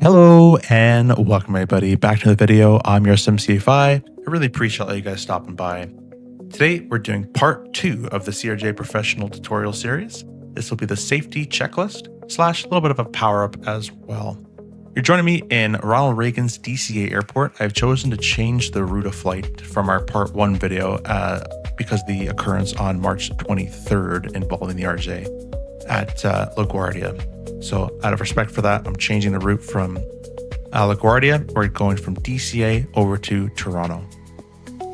Hello and welcome everybody back to the video. I'm your SimCFI. I really appreciate all you guys stopping by. Today we're doing part 2 of the CRJ professional tutorial series. This will be the safety checklist / a little bit of a power up as well. You're joining me in Ronald Reagan's DCA airport. I've chosen to change the route of flight from our part 1 video because of the occurrence on March 23rd involving the RJ at LaGuardia. So out of respect for that, I'm changing the route from LaGuardia. We're going from DCA over to Toronto.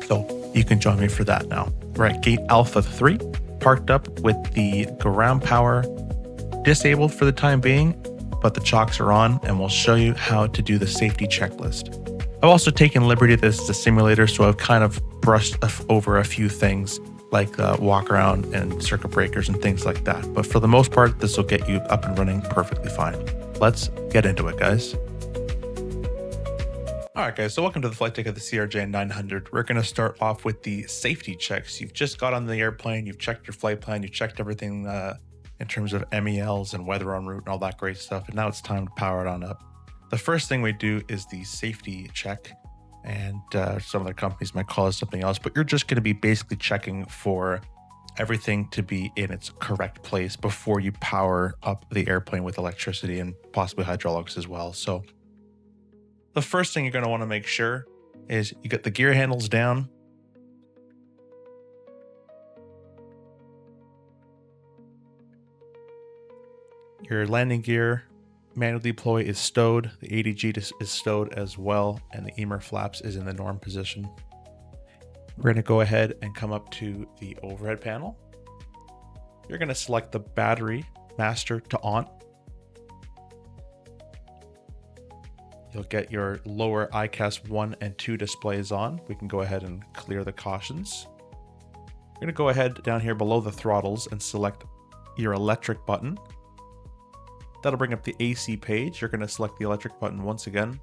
So you can join me for that now. We're at gate Alpha 3, parked up with the ground power disabled for the time being, but the chocks are on, and we'll show you how to do the safety checklist. I've also taken liberty that this is a simulator, so I've kind of brushed over a few things like walk around and circuit breakers and things like that. But for the most part, this will get you up and running perfectly fine. Let's get into it, guys. All right, guys, so welcome to the flight deck of the CRJ 900. We're going to start off with the safety checks. You've just got on the airplane, you've checked your flight plan, you've checked everything in terms of MELs and weather en route and all that great stuff. And now it's time to power it on up. The first thing we do is the safety check. And some other companies might call it something else, but you're just going to be basically checking for everything to be in its correct place before you power up the airplane with electricity and possibly hydraulics as well. So the first thing you're going to want to make sure is you get the gear handles down. Your landing gear manual deploy is stowed, the ADG is stowed as well, and the EMER flaps is in the norm position. We're going to go ahead and come up to the overhead panel. You're going to select the battery master to on. You'll get your lower ICAS 1 and 2 displays on. We can go ahead and clear the cautions. We're going to go ahead down here below the throttles and select your electric button. That'll bring up the AC page. You're going to select the electric button once again,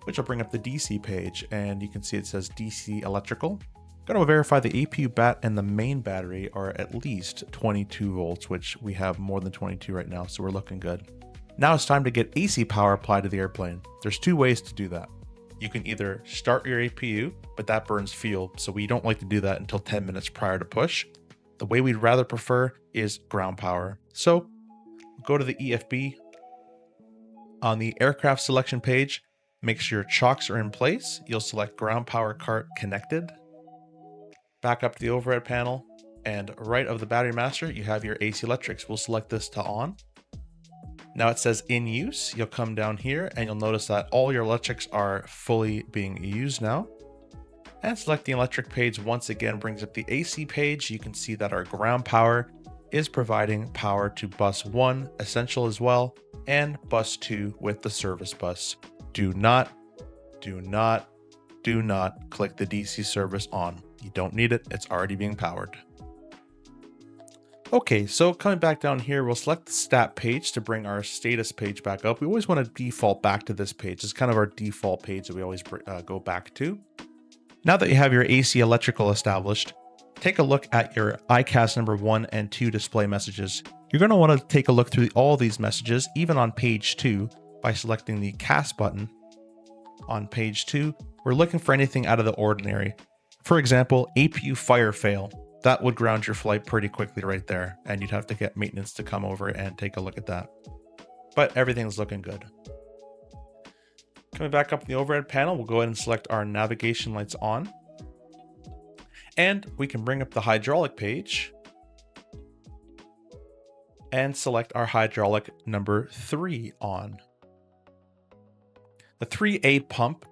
which will bring up the DC page. And you can see it says DC electrical. Going to verify the APU bat and the main battery are at least 22 volts, which we have more than 22 right now. So we're looking good. Now it's time to get AC power applied to the airplane. There's two ways to do that. You can either start your APU, but that burns fuel. So we don't like to do that until 10 minutes prior to push. The way we'd rather prefer is ground power. So go to the EFB. On the aircraft selection page, make sure your chocks are in place. You'll select ground power cart connected. Back up to the overhead panel, and right of the battery master, you have your AC electrics. We'll select this to on. Now it says in use. You'll come down here and you'll notice that all your electrics are fully being used now. And select the electric page once again brings up the AC page. You can see that our ground power is providing power to bus 1, essential as well, and bus 2 with the service bus. Do not click the DC service on. You don't need it, it's already being powered. Okay, so coming back down here, we'll select the stat page to bring our status page back up. We always want to default back to this page. It's kind of our default page that we always go back to. Now that you have your AC electrical established, take a look at your ICAS number 1 and 2 display messages. You're going to want to take a look through all these messages, even on page 2, by selecting the CAS button. On page 2, we're looking for anything out of the ordinary. For example, APU fire fail. That would ground your flight pretty quickly right there, and you'd have to get maintenance to come over and take a look at that. But everything's looking good. Coming back up the overhead panel, we'll go ahead and select our navigation lights on. And we can bring up the hydraulic page and select our hydraulic number 3 on. The 3A pump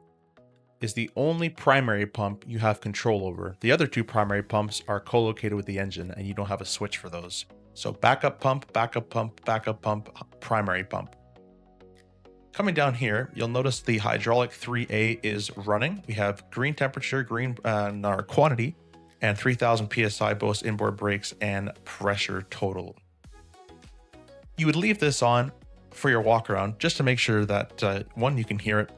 is the only primary pump you have control over. The other 2 primary pumps are co-located with the engine and you don't have a switch for those. So backup pump, backup pump, backup pump, primary pump. Coming down here, you'll notice the hydraulic 3A is running. We have green temperature, green our quantity, and 3000 PSI both inboard brakes and pressure total. You would leave this on for your walk around just to make sure that 1, you can hear it,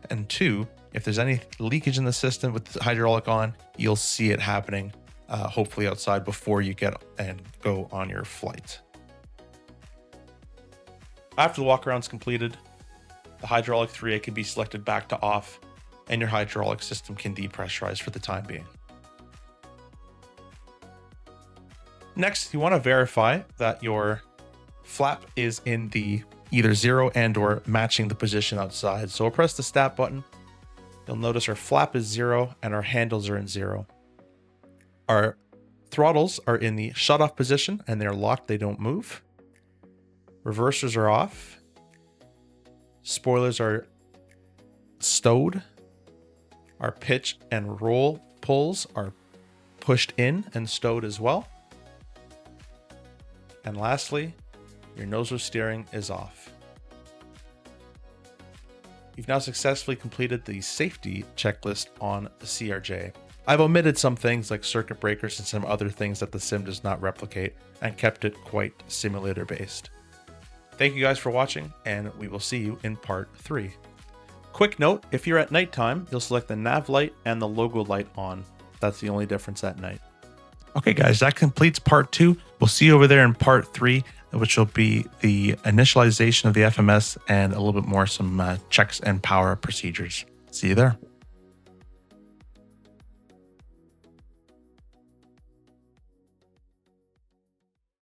and 2, if there's any leakage in the system with the hydraulic on, you'll see it happening hopefully outside before you get and go on your flight. After the walk around's completed, the hydraulic 3A can be selected back to off, and your hydraulic system can depressurize for the time being. Next, you want to verify that your flap is in the either 0 and or matching the position outside. So we'll press the stat button. You'll notice our flap is 0 and our handles are in 0. Our throttles are in the shut off position and they're locked, they don't move. Reversers are off. Spoilers are stowed. Our pitch and roll pulls are pushed in and stowed as well. And lastly, your nozzle steering is off. You've now successfully completed the safety checklist on the CRJ. I've omitted some things like circuit breakers and some other things that the sim does not replicate and kept it quite simulator based. Thank you guys for watching, and we will see you in part 3. Quick note, if you're at nighttime, you'll select the nav light and the logo light on. That's the only difference at night. Okay guys, that completes part 2. We'll see you over there in part 3, which will be the initialization of the FMS and a little bit more some checks and power procedures. See you there.